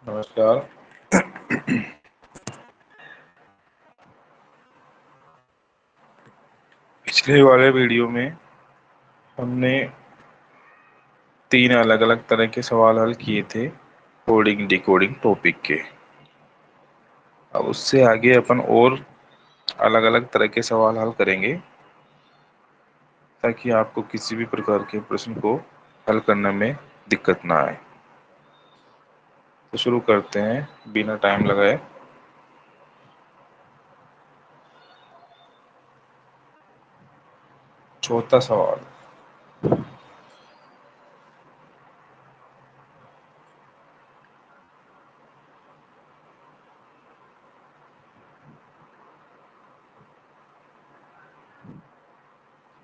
नमस्कार। पिछले वाले वीडियो में हमने 3 अलग अलग तरह के सवाल हल किए थे कोडिंग डिकोडिंग टॉपिक के। अब उससे आगे अपन और अलग अलग तरह के सवाल हल करेंगे ताकि आपको किसी भी प्रकार के प्रश्न को हल करने में दिक्कत ना आए। तो शुरू करते हैं बिना टाइम लगाए। चौथा सवाल,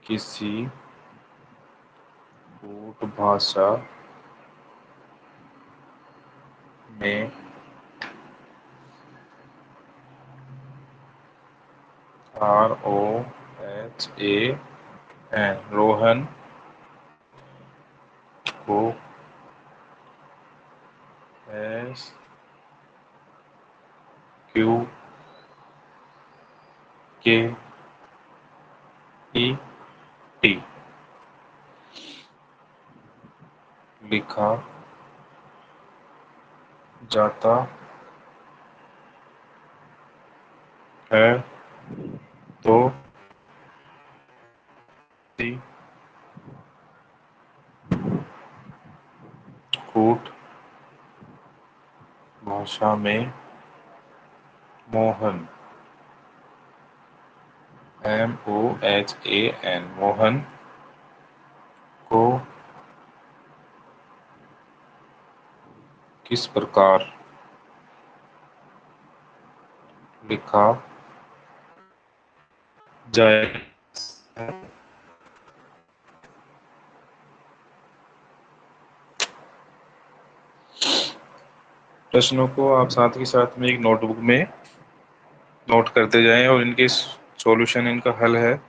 किसी कूट भाषा में ROHAN रोहन को SQKET लिखा जाता है तो किसी कूट भाषा में मोहन MOHAN मोहन को किस प्रकार लिखा जाए। प्रश्नों को आप साथ ही साथ में एक नोटबुक में नोट करते जाएं और इनके सॉल्यूशन, इनका हल है,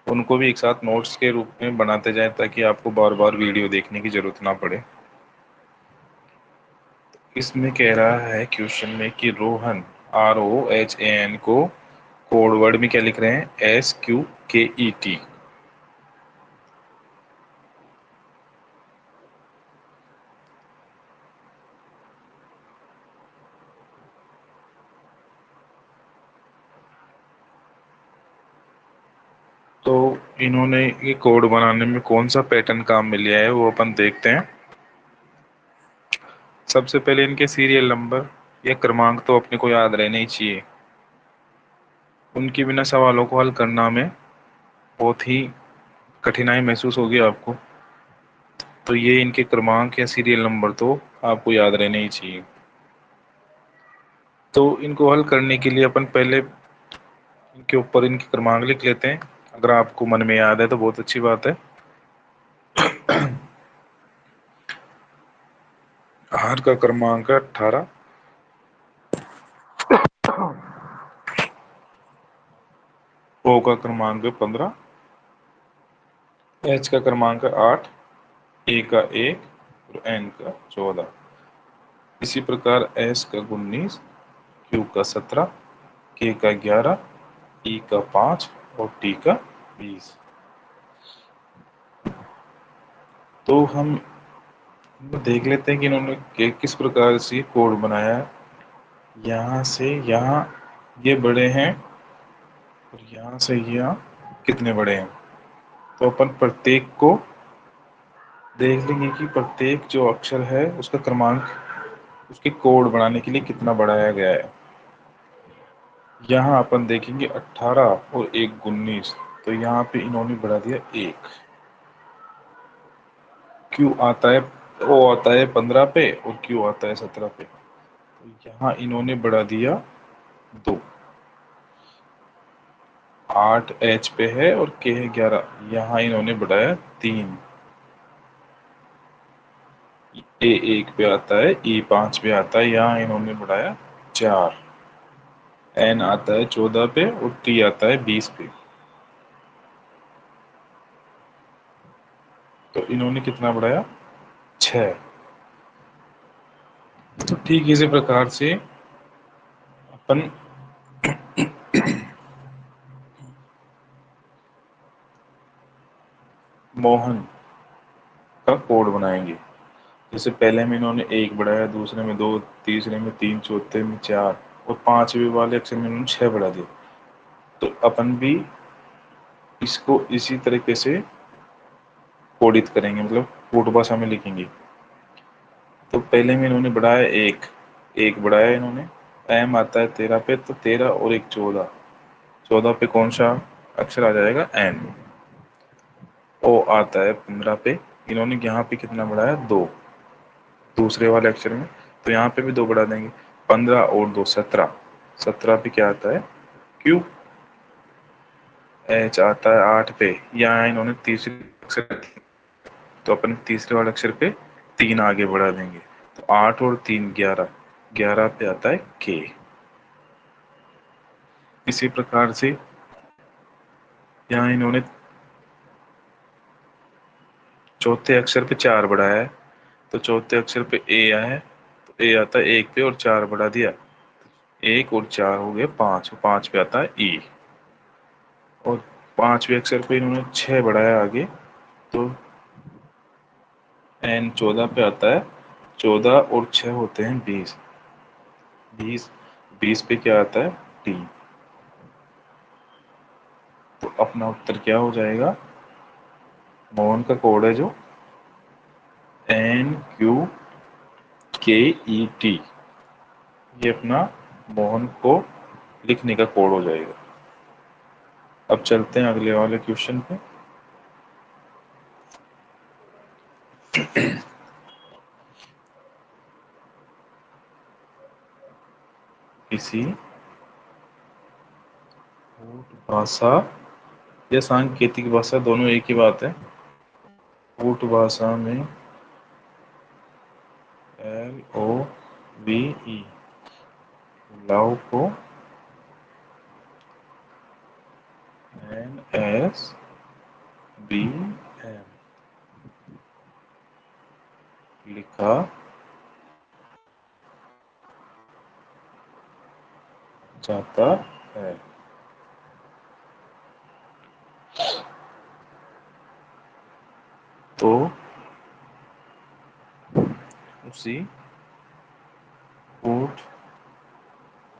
उनको भी एक साथ नोट्स के रूप में बनाते जाएं ताकि आपको बार बार वीडियो देखने की जरूरत ना पड़े। इसमें कह रहा है क्वेश्चन में कि रोहन ROHAN को कोड वर्ड में क्या लिख रहे हैं SQKET। तो इन्होंने ये कोड बनाने में कौन सा पैटर्न काम में लिया है वो अपन देखते हैं। सबसे पहले इनके सीरियल नंबर या क्रमांक तो अपने को याद रहने ही चाहिए। उनके बिना सवालों को हल करना में बहुत ही कठिनाई महसूस होगी आपको। तो ये इनके क्रमांक या सीरियल नंबर तो आपको याद रहने ही चाहिए। तो इनको हल करने के लिए अपन पहले इनके ऊपर इनके क्रमांक लिख लेते हैं। अगर आपको मन में याद है तो बहुत अच्छी बात है। R का क्रमांक है 18, O का क्रमांक है 15, H का क्रमांक है 8, A का 1 और N का 14। इसी प्रकार S का 19, Q का 17, K का 11, E का 5 और T का 20। तो हम देख लेते हैं कि इन्होंने किस प्रकार से कोड बनाया है। यहाँ से यहाँ ये बड़े हैं और यहाँ से यहाँ कितने बड़े हैं। तो अपन प्रत्येक को देख लेंगे कि प्रत्येक जो अक्षर है उसका क्रमांक उसके कोड बनाने के लिए कितना बढ़ाया गया है। यहाँ अपन देखेंगे 18 और 1 19, तो यहाँ पे इन्होंने बढ़ा दिया 1। Q आता है, O आता है 15 पे और Q आता है 17 पे, तो यहाँ इन्होंने बढ़ा दिया 2। 8 H पे है और K है 11, यहाँ इन्होंने बढ़ाया 3। A 1 पे आता है, E 5 पे आता है, यहाँ इन्होंने बढ़ाया 4। N आता है 14 पे और T आता है 20 पे। तो इन्होंने कितना बढ़ाया 6। ठीक इसी प्रकार से अपन मोहन का कोड बनाएंगे। जैसे पहले में इन्होंने 1 बढ़ाया, दूसरे में 2, तीसरे में 3, चौथे में 4 और पांचवे वाले अक्षर में इन्होंने 6 बढ़ा दिया। तो अपन भी इसको इसी तरीके से कोडित करेंगे, मतलब कोड भाषा में लिखेंगे। तो पहले में इन्होंने बढ़ाया 1 बढ़ाया इन्होंने, एम आता है 13 पे, तो 13 और 1 14, 14 पे कौन सा अक्षर आ जाएगा, एन। ओ आता है 15 पे, इन्होंने यहाँ पे कितना बढ़ाया, 2 दूसरे वाले अक्षर में, तो यहाँ पे भी 2 बढ़ा देंगे। 15 और 2 17, 17 पे क्या आता है, क्यू। एच आता है 8 पे, यहाँ इन्होंने तीसरे अक्षर, तो अपन तीसरे वाले अक्षर पे 3 आगे बढ़ा देंगे, तो 8 और 3 11, 11 पे आता है के। इसी प्रकार से यहाँ इन्होंने चौथे अक्षर पे 4 बढ़ाया है, तो चौथे अक्षर पे ए आया है, तो ए आता है 1 पे और 4 बढ़ा दिया, 1 और 4 हो गए 5, 5 पे आता है ई। और पांचवें अक्षर पे इन्होंने 6 बढ़ाया आगे, तो एन 14 पे आता है, 14 और 6 होते हैं 20, 20, 20 पे क्या आता है, टी। तो अपना उत्तर क्या हो जाएगा, मोहन का कोड है जो NQKET, ये अपना मोहन को लिखने का कोड हो जाएगा। अब चलते हैं अगले वाले क्वेश्चन पे। किसी भाषा या सांकेतिक भाषा, दोनों एक ही बात है, कूट भाषा में LOVE, लव को NSBM लिखा जाता है। तो उसी कूट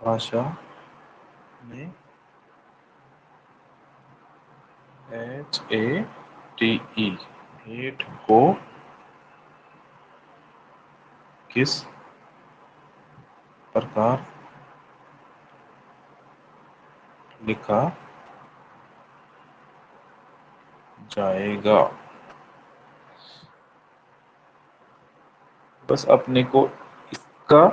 भाषा में HATE, हेट को किस प्रकार लिखा जाएगा। बस अपने को इसका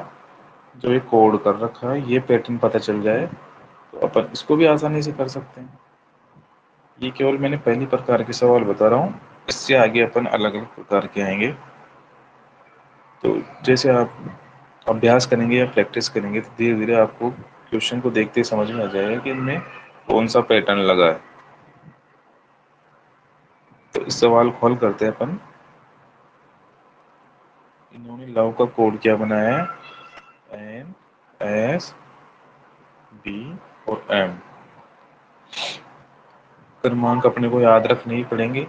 जो ये कोड कर रखा है ये पैटर्न पता चल जाए तो अपन इसको भी आसानी से कर सकते हैं। ये केवल मैंने पहली प्रकार के सवाल बता रहा हूँ, इससे आगे अपन अलग अलग प्रकार के आएंगे। तो जैसे आप अभ्यास करेंगे या प्रैक्टिस करेंगे तो धीरे धीरे आपको क्वेश्चन को देखते ही समझ में आ जाएगा कि इनमें कौन सा पैटर्न लगा है। तो इस सवाल को हल करते हैं अपन। इन्होंने लव का कोड क्या बनाया है, NSB और M। क्रमांक अपने को याद रखने ही पड़ेंगे।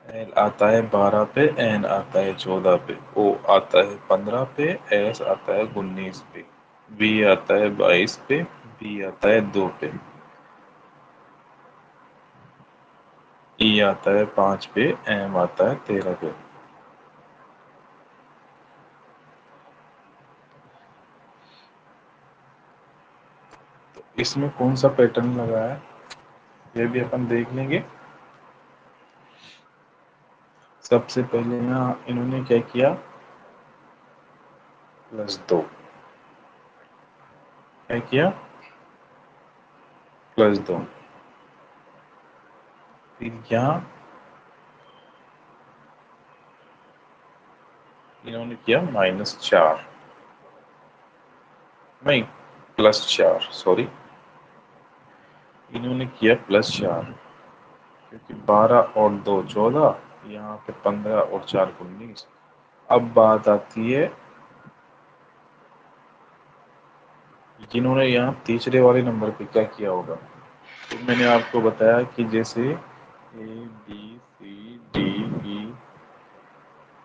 L आता है 12 पे, N आता है 14 पे, O आता है 15 पे, S आता है 19 पे, V आता है 22 पे, B आता है 2 पे, E आता है 5 पे, M आता है 13 पे। तो इसमें कौन सा पैटर्न लगा है ये भी अपन देख लेंगे। सबसे पहले यहाँ इन्होंने क्या किया, +2, क्या किया, +2। फिर यहाँ इन्होंने किया -4, नहीं +4, सॉरी, इन्होंने किया +4, क्योंकि 12 और 2 14, यहाँ पे 15 और 4 19, اب بات آتی ہے جنہوں نے یہاں تیسرے والے نمبر پہ کیا کیا ہوگا. تو میں نے آپ کو بتایا کہ جیسے A B C D E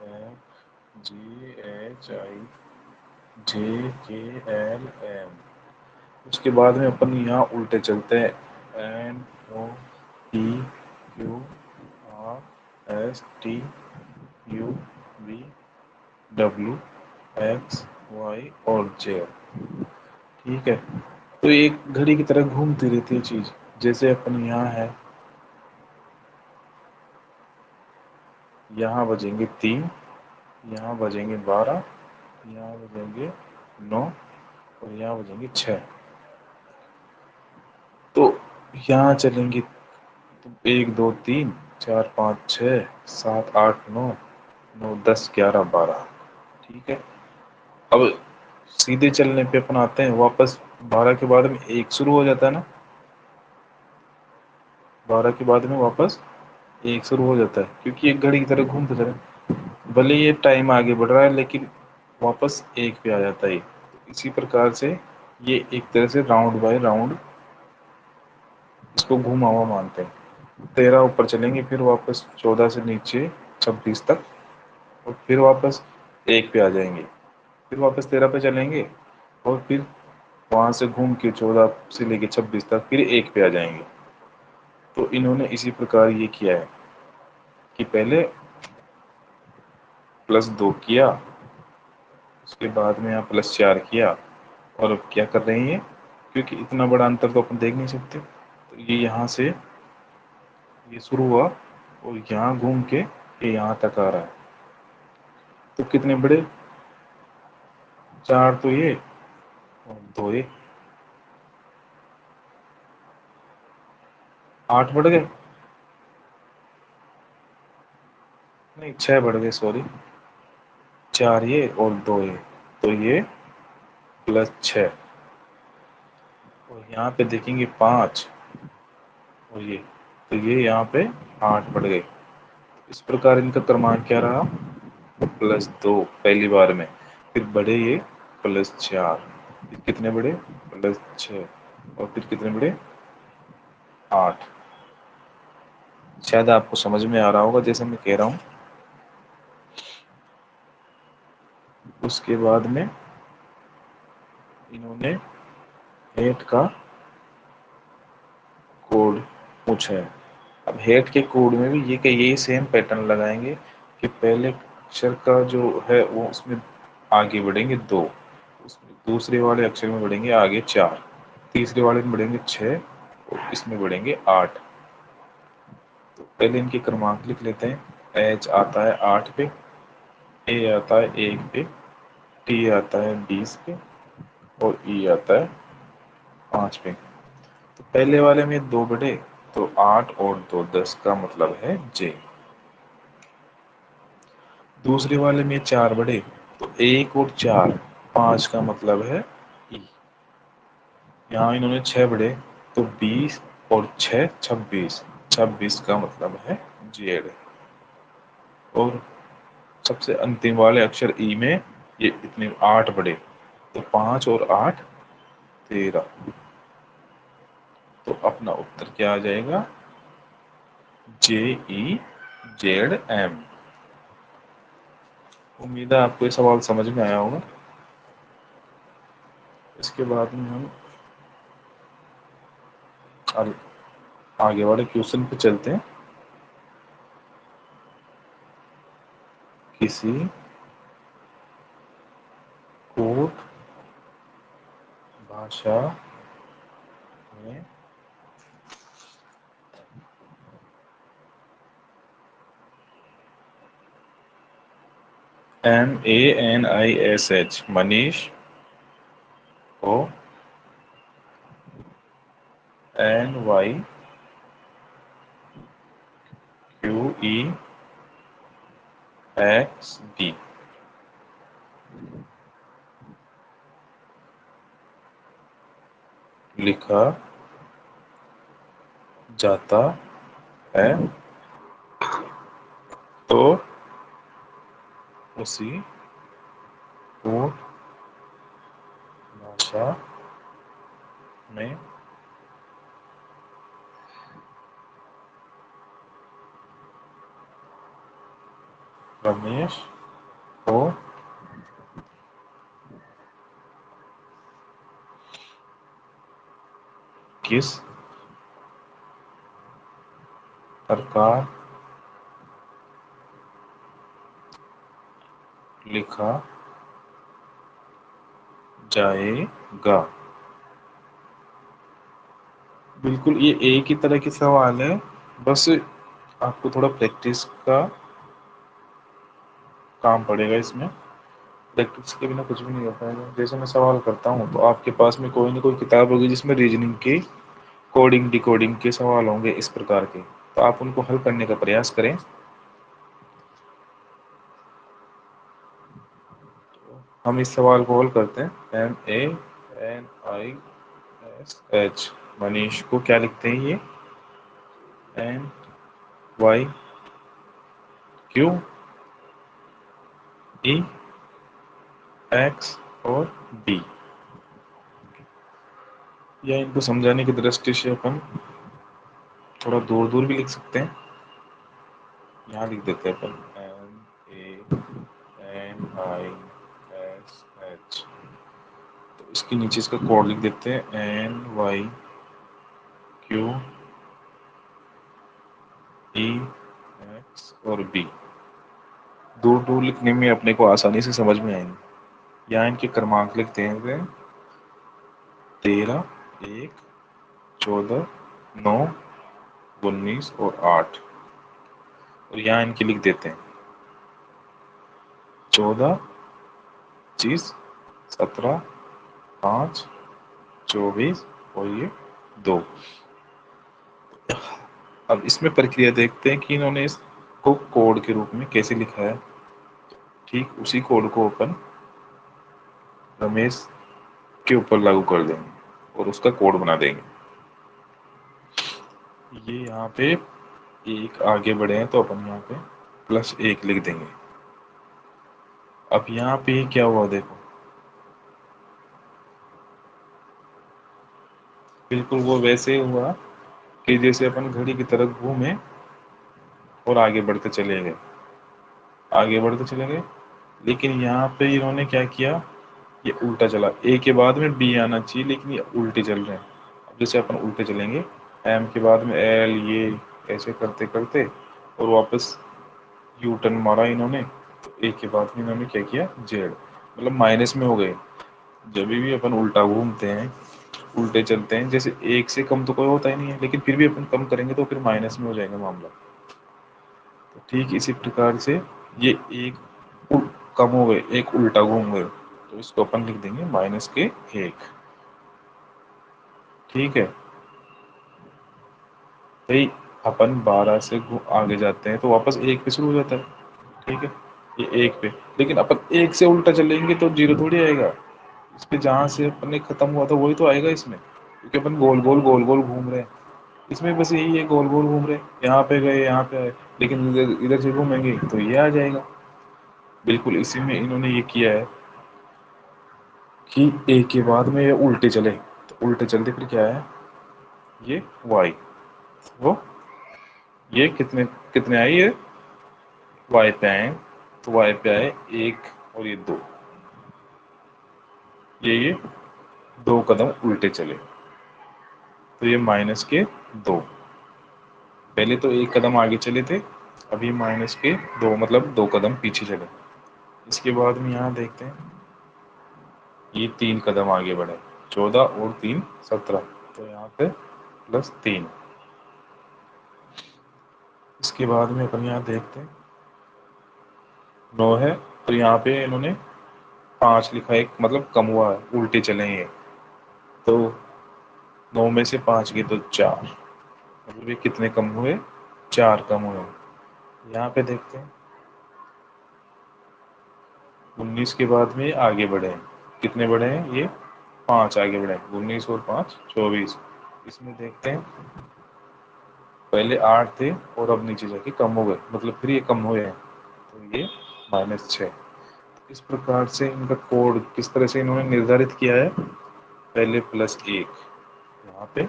F G H I J K L M, اس کے بعد میں اپن یہاں الٹے چلتے ہیں. N O P Q R S T U V W X Y اور زیڈ. ٹھیک ہے، تو ایک گھڑی کی طرح گھومتی رہتی ہے چیز. جیسے اپن یہاں ہے، یہاں بجیں گے 3، یہاں بجیں گے 12، یہاں بجیں گے 9 اور یہاں بجیں گے 6. تو یہاں چلیں گے 1 2 3 4 5 6 7 8 9 9 10 11 12. ٹھیک ہے، اب سیدھے چلنے پہ اپن آتے ہیں واپس. 12 کے بعد میں 1 شروع ہو جاتا ہے نا، 12 کے بعد میں واپس 1 شروع ہو جاتا ہے، کیونکہ ایک گھڑی کی طرح گھومتا چلا. بھلے یہ ٹائم آگے بڑھ رہا ہے لیکن واپس 1 پہ آ جاتا ہے. اسی پرکار سے یہ ایک طرح سے راؤنڈ بائی راؤنڈ اس کو گھوما ہوا مانتے ہیں. 13 اوپر چلیں گے، پھر واپس 14 سے نیچے 26 تک، اور پھر واپس 1 پہ آ جائیں گے. پھر واپس 13 پہ چلیں گے اور پھر وہاں سے گھوم کے 14 سے لے کے 26 تک پھر 1 پہ آ جائیں گے. تو انہوں نے اسی پرکار یہ کیا ہے کہ پہلے +2 کیا، اس کے بعد میں یہاں +4 کیا، اور اب کیا کر رہے ہیں کیونکہ اتنا بڑا انتر تو اپن دیکھ نہیں سکتے. تو یہ یہاں سے یہ شروع ہوا اور یہاں گھوم کے یہ یہاں تک آ رہا ہے. تو کتنے بڑے؟ 4 تو یہ اور 2 یہ، 8 بڑھ گئے. نہیں 6 بڑھ گئے، سوری. 4 یہ اور 2 یہ، تو یہ +6. اور یہاں پہ دیکھیں گے 5 اور یہ، تو یہ یہاں پہ 8 بڑھ گئے. اس پرکار ان کا کرمانک کیا رہا؟ +2 پہلی بار میں. پھر بڑھے یہ +4، پھر کتنے بڑھے؟ +6، اور پھر کتنے بڑھے؟ 8. شاید آپ کو سمجھ میں آ رہا ہوگا جیسے میں کہہ رہا ہوں. اس کے بعد میں انہوں نے 8 کا کوڈ پوچھا ہے. اب 8 کے کوڈ میں بھی یہ کہ یہی سیم پیٹرن لگائیں گے کہ پہلے اکشر کا جو ہے وہ اس میں آگے بڑھیں گے 2، دوسرے والے اکشر میں بڑھیں گے آگے 4، تیسرے والے میں بڑھیں گے 6 اور اس میں بڑھیں گے 8. تو پہلے ان کے کرمانک لکھ لیتے ہیں. ایچ آتا ہے 8 پہ، اے آتا ہے 1 پہ، ٹی آتا ہے 20 پہ، اور ای آتا ہے 5 پہ. تو پہلے والے میں 2 بڑھے تو 8 اور 2 10 کا مطلب ہے جے. دوسرے والے میں 4 بڑھے تو 1 اور 4 5 کا مطلب ہے ای. یہاں انہوں نے 6 بڑھے تو 20 اور 6 26، 26 کا مطلب ہے جیڈ. اور سب سے انتم والے اکشر ای میں یہ اتنے 8 بڑھے تو 5 اور 8 13. تو اپنا اتر کیا آ جائے گا؟ جے ای جیڈ ایم. امید ہے آپ کو یہ سوال سمجھ میں آیا ہوگا. اس کے بعد میں ہم آگے والے کوشچن پہ چلتے ہیں. کسی کوٹ بھاشا میں MANISH منیش کو NYQEXD لکھا جاتا ہے. تو اسی کوٹ بھاشا میں رمیش کو کس پرکار لکھا جائے گا؟ بالکل یہ ایک ہی طرح کے سوال ہے، بس آپ کو تھوڑا پریکٹس کا کام پڑے گا اس میں۔ پریکٹس کے بنا کچھ بھی نہیں ہو پائے گا۔ جیسے میں سوال کرتا ہوں تو آپ کے پاس میں کوئی نہ کوئی کتاب ہوگی جس میں ریزننگ کی کوڈنگ ڈیکوڈنگ کے سوال ہوں گے اس پرکار کے، تو آپ ان کو حل کرنے کا پریاس کریں۔ ہم اس سوال کو حل کرتے ہیں۔ MANISH، منیش کو کیا لکھتے ہیں؟ یہ NYQEX اور B، یا ان کو سمجھانے کی درسٹی سے اپن تھوڑا دور دور بھی لکھ سکتے ہیں۔ یہاں لکھ دیتے ہیں اپن MANISH، تو اس کے نیچے اس کا کوڈ لکھ دیتے ہیں NYQEX اور B۔ دور دور لکھنے میں اپنے کو آسانی سے سمجھ میں آئیں گے۔ یہاں ان کے کرمانک لکھتے ہیں 13، 1، 14، 9، 19 اور 8، اور یہاں ان کے لکھ دیتے ہیں 14، 25، 17، 5، 24 اور یہ 2۔ اب اس میں پرکریا دیکھتے ہیں کہ انہوں نے اس کو کوڈ کے روپ میں کیسے لکھا ہے۔ ٹھیک اسی کوڈ کو اوپن رمیش کے اوپر لاگو کر دیں گے اور اس کا کوڈ بنا دیں گے۔ یہ یہاں پہ ایک آگے بڑھے ہیں تو اپن یہاں پہ +1 لکھ دیں گے۔ اب یہاں پہ کیا ہوا دیکھو، بالکل وہ ویسے ہی ہوا کہ جیسے اپن گھڑی کی طرف گھومیں اور آگے بڑھتے چلے گئے، آگے بڑھتے چلے گئے، لیکن یہاں پہ انہوں نے کیا کیا، یہ الٹا چلا۔ اے کے بعد میں بی آنا چاہیے لیکن یہ الٹے چل رہے ہیں۔ اب جیسے اپن الٹے چلیں گے، ایم کے بعد میں ایل، یہ ایسے کرتے کرتے اور واپس یو ٹرن مارا انہوں نے، تو اے کے بعد میں انہوں نے کیا کیا، زیڈ، مطلب مائنس میں ہو گئے۔ جب بھی اپن الٹا گھومتے ہیں، الٹے چلتے ہیں، جیسے ایک سے کم تو کوئی ہوتا ہی نہیں ہے، لیکن پھر بھی اپن کم کریں گے تو پھر مائنس میں ہو جائے گا معاملہ۔ تو ٹھیک اسی پرکار سے یہ ایک کم ہو گئے، ایک الٹا گھوم گئے، تو اس کو اپن لکھ دیں گے -1۔ ٹھیک ہے بھائی، اپن 12 سے آگے جاتے ہیں تو واپس 1 پہ شروع ہو جاتا ہے۔ ٹھیک ہے، یہ 1 پہ، لیکن اپن 1 سے الٹا چلیں گے تو 0 تھوڑی آئے گا۔ اس پہ جہاں سے اپن نے ختم ہوا تھا وہی تو آئے گا اس میں، کیونکہ اپن گول گول گول گول گھوم رہے ہیں۔ اس میں بس یہی ہے، گول گول گھوم رہے، یہاں پہ گئے یہاں پہ آئے، لیکن ادھر سے گھومیں گے تو یہ آ جائے گا۔ بالکل اسی میں انہوں نے یہ کیا ہے کہ ایک کے بعد میں یہ الٹے چلے، تو الٹے چلتے پھر کیا ہے، یہ وائی، وہ یہ کتنے آئے، یہ وائی پہ آئے، تو وائی پہ آئے 1 اور یہ 2، یہ 2 قدم الٹے چلے، تو یہ -2۔ پہلے تو 1 قدم آگے چلے تھے، ابھی -2 مطلب 2 قدم پیچھے چلے۔ اس کے بعد میں یہاں دیکھتے ہیں یہ 3 قدم آگے بڑھے، 14 اور 3 17، تو یہاں پہ +3۔ اس کے بعد میں اپن یہاں دیکھتے ہیں 9 ہے، تو یہاں پہ انہوں نے 5 لکھا ہے، مطلب کم ہوا ہے، الٹے چلیں گے، تو 9 میں سے 5 گئے تو 4، مطلب یہ کتنے کم ہوئے، 4 کم ہوئے۔ یہاں پہ دیکھتے ہیں 19 کے بعد میں آگے بڑھے ہیں، کتنے بڑھے ہیں، یہ 5 آگے بڑھے ہیں، 19 اور 5 24۔ اس میں دیکھتے ہیں پہلے 8 تھے اور اب نیچے جا کے کم ہو گئے، مطلب پھر یہ کم ہوئے ہیں، تو یہ -6۔ اس प्रकार से इनका कोड किस तरह से इन्होंने निर्धारित किया है, पहले +1 यहाँ पे,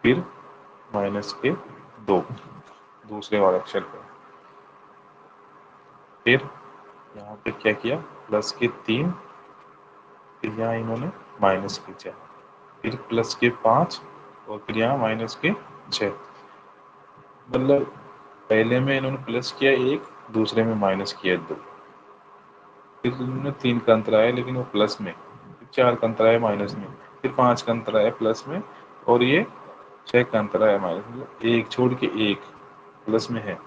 फिर -2 दूसरे वाले अक्षर पे, फिर यहाँ पे क्या किया, +3, फिर यहाँ इन्होंने -4, फिर +5 और फिर यहाँ -6। मतलब पहले में इन्होंने प्लस किया 1, दूसरे में माइनस किया 2, फिर इन्होंने 3 का अंतर आया लेकिन वो प्लस में, फिर 4 का अंतर आया माइनस में, फिर 5 का अंतर आया प्लस में, और ये 6 का अंतर आया माइनस में। मतलब एक छोड़ के एक प्लस में है,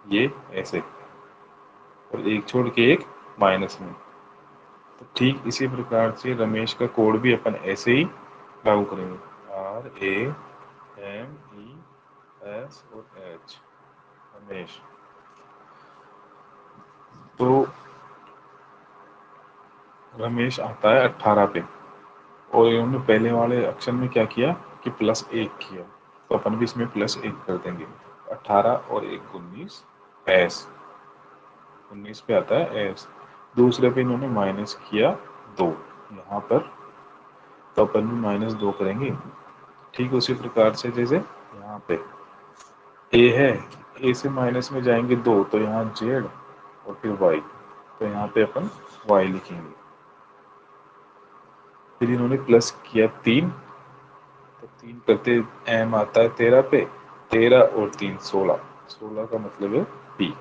ये ऐसे, और एक छोड़ के एक माइनस में। तो ठीक इसी प्रकार से रमेश का कोड भी अपन ऐसे ही लागू करेंगे, RAMES और H, रमेश। तो रमेश आता है 18 पे, और इन्होंने पहले वाले अक्षर में क्या किया कि +1 किया, तो अपन भी इसमें +1 कर देंगे। 18 और 1 19, एस 19 पे आता है एस। दूसरे पे इन्होंने माइनस किया 2 यहाँ पर, तो अपन भी -2 करेंगे। ठीक उसी प्रकार से जैसे यहाँ पे ए है, ए से माइनस में जाएंगे 2, तो यहाँ जेड और फिर वाई, तो यहाँ पे अपन वाई लिखेंगे। फिर इन्होंने प्लस किया 3, तो 3 करते एम आता है 13 पे, 13 और 3 16, 16 का मतलब है पी।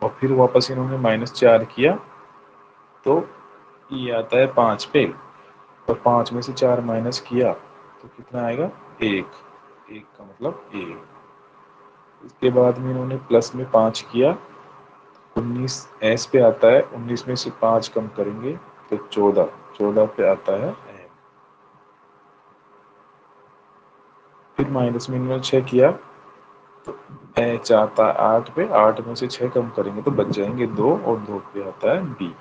और फिर वापस इन्होंने -4 किया, तो ई आता है 5 पे, और 5 में से 4 माइनस किया तो कितना आएगा 1, 1 का मतलब ए। इसके बाद में इन्होंने प्लस में 5 किया, 19 एस पे आता है, 19 में से 5 कम करेंगे तो 14, 14 पे आता है एम। फिर माइनस में इन्होंने 6 किया, तो एच आता है 8 पे, 8 में से 6 कम करेंगे तो बच जाएंगे 2, और 2 पे आता है बी।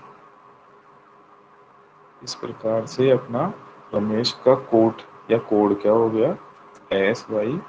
इस प्रकार से अपना रमेश का कोड या कोड क्या हो गया, SYPANB।